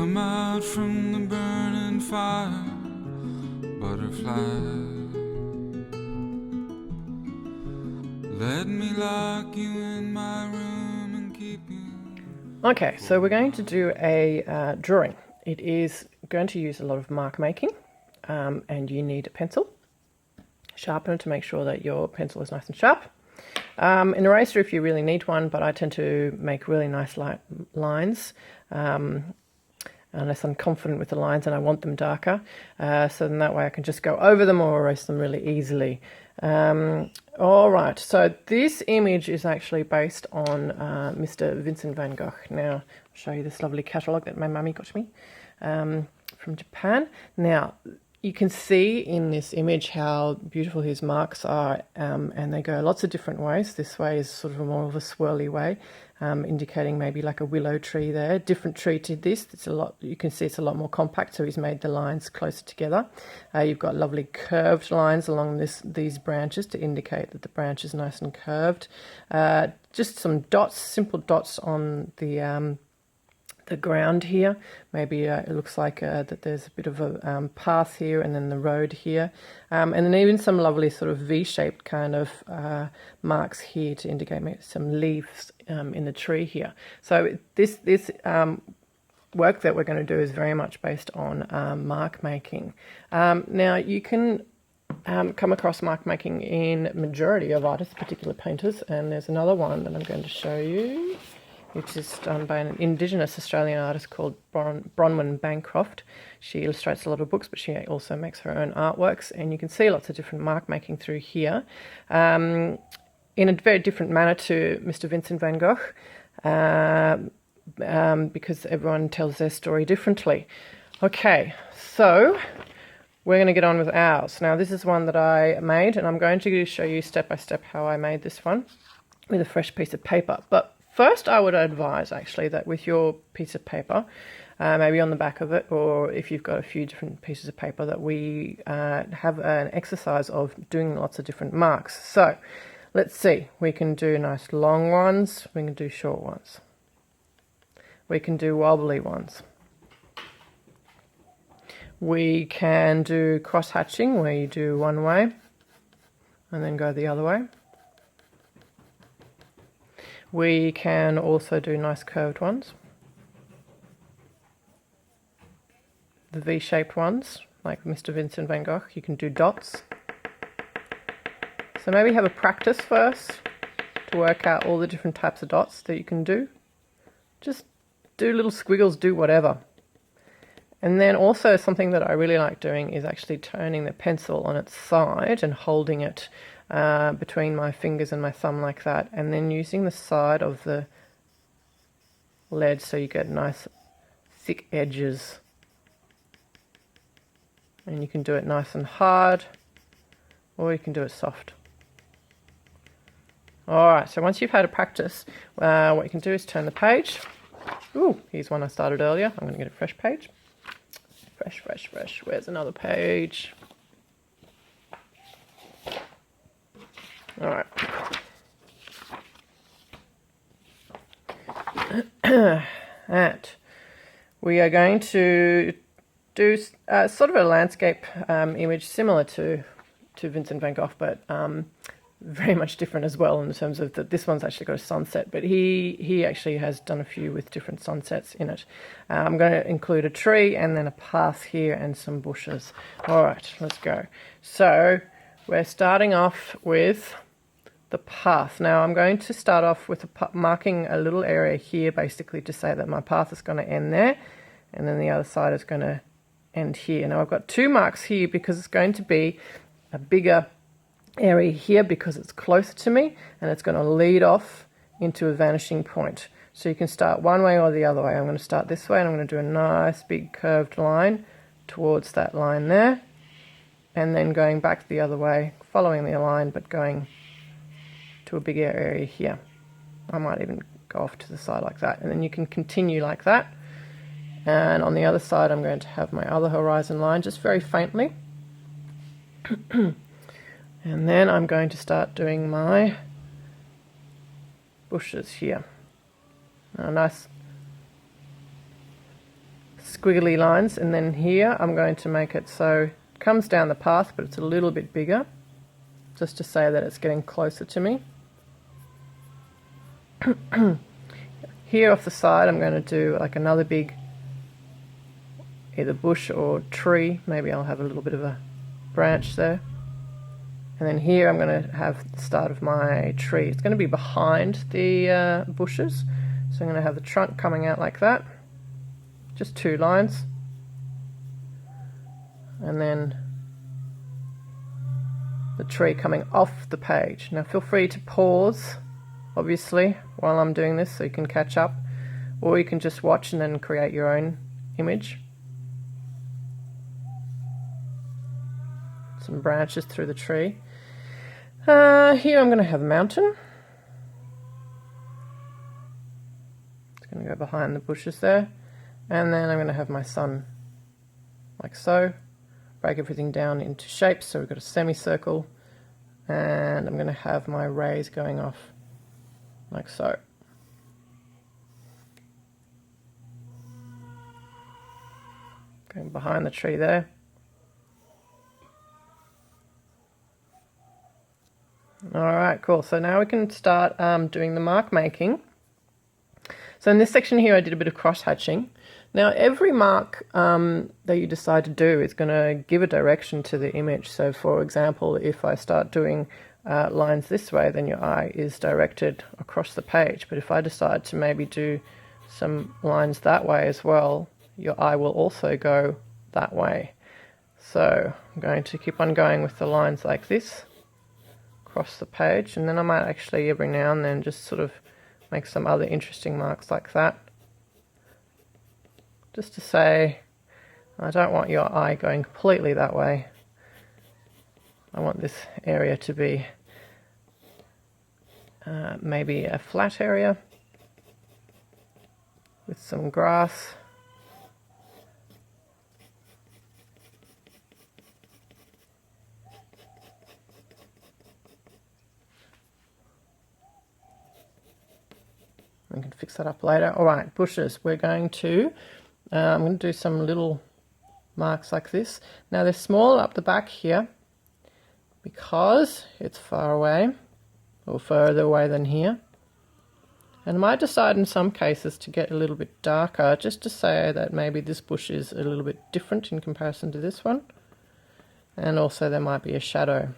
come out from the burning fire, butterfly. Let me lock you in my room and keep you. Okay, so we're going to do a drawing. It is going to use a lot of mark making, and you need a pencil, sharpener to make sure that your pencil is nice and sharp, an eraser if you really need one, but I tend to make really nice lines unless I'm confident with the lines and I want them darker, so then that way I can just go over them or erase them really easily. All right, so this image is actually based on Mr. Vincent van Gogh. Now, I'll show you this lovely catalogue that my mummy got me from Japan. Now, you can see in this image how beautiful his marks are, and they go lots of different ways. This way is sort of more of a swirly way, indicating maybe like a willow tree there. Different tree to this. It's a lot. You can see it's a lot more compact, so he's made the lines closer together. You've got lovely curved lines along these branches to indicate that the branch is nice and curved. Just some dots, simple dots on the ground here. Maybe it looks like that there's a bit of a path here and then the road here, and then even some lovely sort of V-shaped kind of marks here to indicate maybe some leaves in the tree here. So this work that we're going to do is very much based on mark making. Now you can come across mark making in majority of artists, particular painters, and there's another one that I'm going to show you, which is done by an Indigenous Australian artist called Bronwyn Bancroft. She illustrates a lot of books, but she also makes her own artworks, and you can see lots of different mark making through here, in a very different manner to Mr. Vincent van Gogh, because everyone tells their story differently. Okay, so we're going to get on with ours. Now, this is one that I made, and I'm going to show you step by step how I made this one with a fresh piece of paper. But first, I would advise actually that with your piece of paper, maybe on the back of it, or if you've got a few different pieces of paper, that we have an exercise of doing lots of different marks. So let's see, we can do nice long ones, we can do short ones, we can do wobbly ones, we can do cross hatching where you do one way and then go the other way. We can also do nice curved ones, the V-shaped ones, like Mr. Vincent van Gogh. You can do dots. So maybe have a practice first to work out all the different types of dots that you can do. Just do little squiggles, do whatever. And then also something that I really like doing is actually turning the pencil on its side and holding it between my fingers and my thumb like that, and then using the side of the lead so you get nice thick edges, and you can do it nice and hard, or you can do it soft. Alright, so once you've had a practice, what you can do is turn the page. Ooh, here's one I started earlier. I'm going to get a fresh page. Fresh. Where's another page? All right. And we are going to do sort of a landscape image similar to Vincent van Gogh, but very much different as well in terms of that this one's actually got a sunset, but he actually has done a few with different sunsets in it. I'm going to include a tree and then a path here and some bushes. All right, let's go. So we're starting off with the path. Now I'm going to start off with marking a little area here, basically to say that my path is going to end there, and then the other side is going to end here. Now I've got two marks here because it's going to be a bigger area here because it's closer to me, and it's going to lead off into a vanishing point. So you can start one way or the other way. I'm going to start this way, and I'm going to do a nice big curved line towards that line there, and then going back the other way, following the line, but going to a bigger area here. I might even go off to the side like that, and then you can continue like that. And on the other side, I'm going to have my other horizon line just very faintly. And then I'm going to start doing my bushes here. A nice squiggly lines, and then here I'm going to make it so it comes down the path but it's a little bit bigger, just to say that it's getting closer to me. Here off the side I'm going to do like another big either bush or tree. Maybe I'll have a little bit of a branch there. And then here I'm going to have the start of my tree. It's going to be behind the bushes. So I'm going to have the trunk coming out like that. Just 2 lines. And then the tree coming off the page. Now feel free to pause, obviously, while I'm doing this so you can catch up. Or you can just watch and then create your own image. Some branches through the tree. Here I'm going to have a mountain. It's going to go behind the bushes there. And then I'm going to have my sun like so. Break everything down into shapes. So we've got a semicircle. And I'm going to have my rays going off like so. Going behind the tree there. Alright, cool. So now we can start doing the mark making. So in this section here I did a bit of cross hatching. Now every mark that you decide to do is going to give a direction to the image. So for example, if I start doing lines this way, then your eye is directed across the page. But if I decide to maybe do some lines that way as well, your eye will also go that way. So I'm going to keep on going with the lines like this across the page, and then I might actually every now and then just sort of make some other interesting marks like that, just to say I don't want your eye going completely that way. I want this area to be maybe a flat area with some grass. I can fix that up later. Alright, bushes. We're going to, I'm going to do some little marks like this. Now they're small up the back here because it's far away or further away than here. And I might decide in some cases to get a little bit darker just to say that maybe this bush is a little bit different in comparison to this one. And also there might be a shadow.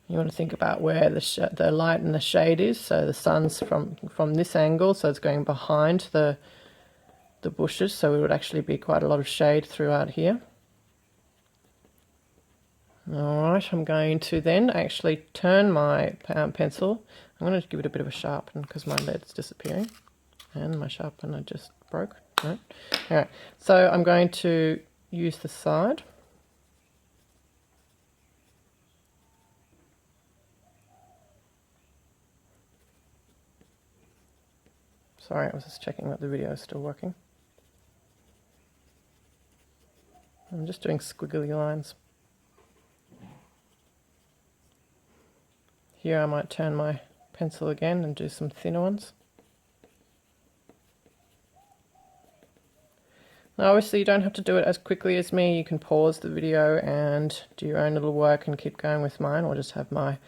You want to think about where the light and the shade is. So the sun's from this angle, so it's going behind the bushes. So it would actually be quite a lot of shade throughout here. Alright, I'm going to then actually turn my pencil. I'm going to give it a bit of a sharpen because my lead's disappearing. And my sharpener just broke. Right. Alright, so I'm going to use the side. Sorry, I was just checking that the video is still working. I'm just doing squiggly lines. Here I might turn my pencil again and do some thinner ones. Now obviously you don't have to do it as quickly as me. You can pause the video and do your own little work and keep going with mine, or just have my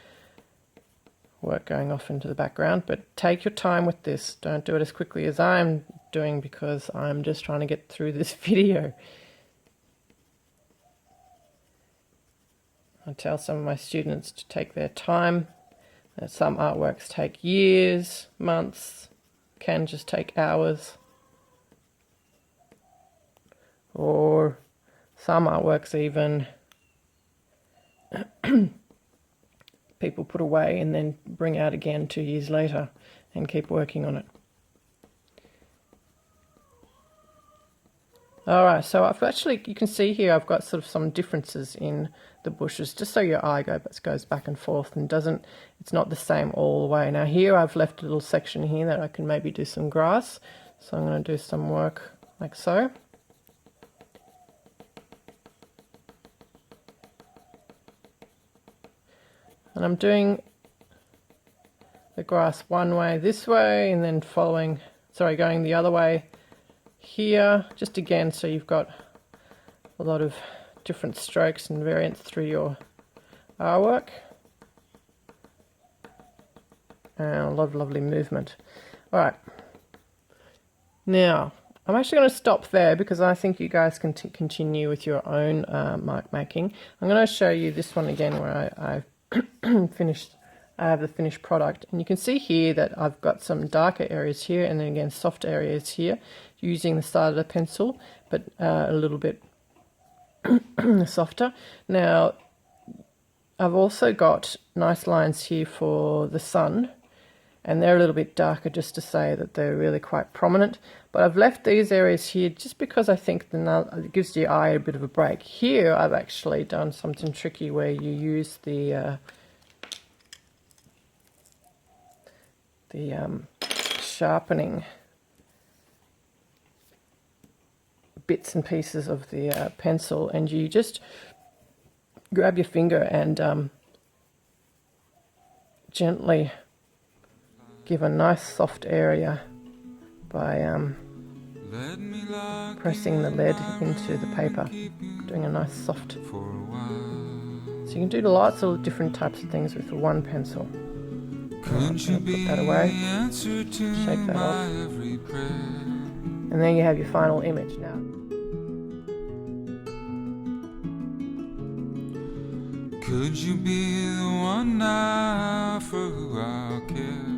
work going off into the background. But take your time with this. Don't do it as quickly as I'm doing because I'm just trying to get through this video. I tell some of my students to take their time. Some artworks take years, months, can just take hours. Or some artworks even people put away and then bring out again 2 years later and keep working on it. Alright, so I've actually, you can see here I've got sort of some differences in the bushes, just so your eye goes back and forth and it's not the same all the way. Now here I've left a little section here that I can maybe do some grass, so I'm going to do some work like so. And I'm doing the grass one way this way and then going the other way here, just again so you've got a lot of different strokes and variants through your artwork. And a lot of lovely movement. Alright, now I'm actually going to stop there because I think you guys can continue with your own mark making. I'm going to show you this one again where I've finished. I have the finished product, and you can see here that I've got some darker areas here and then again soft areas here using the side of the pencil, but a little bit softer. Now I've also got nice lines here for the sun, and they're a little bit darker just to say that they're really quite prominent, but I've left these areas here just because I think it gives the eye a bit of a break. Here I've actually done something tricky where you use the sharpening bits and pieces of the pencil, and you just grab your finger and gently give a nice soft area by pressing the lead into the paper, doing a nice soft. So you can do lots of different types of things with one pencil. I'm going to put that away, shake that off, and then you have your final image now. Could you be the one now for who I'll care?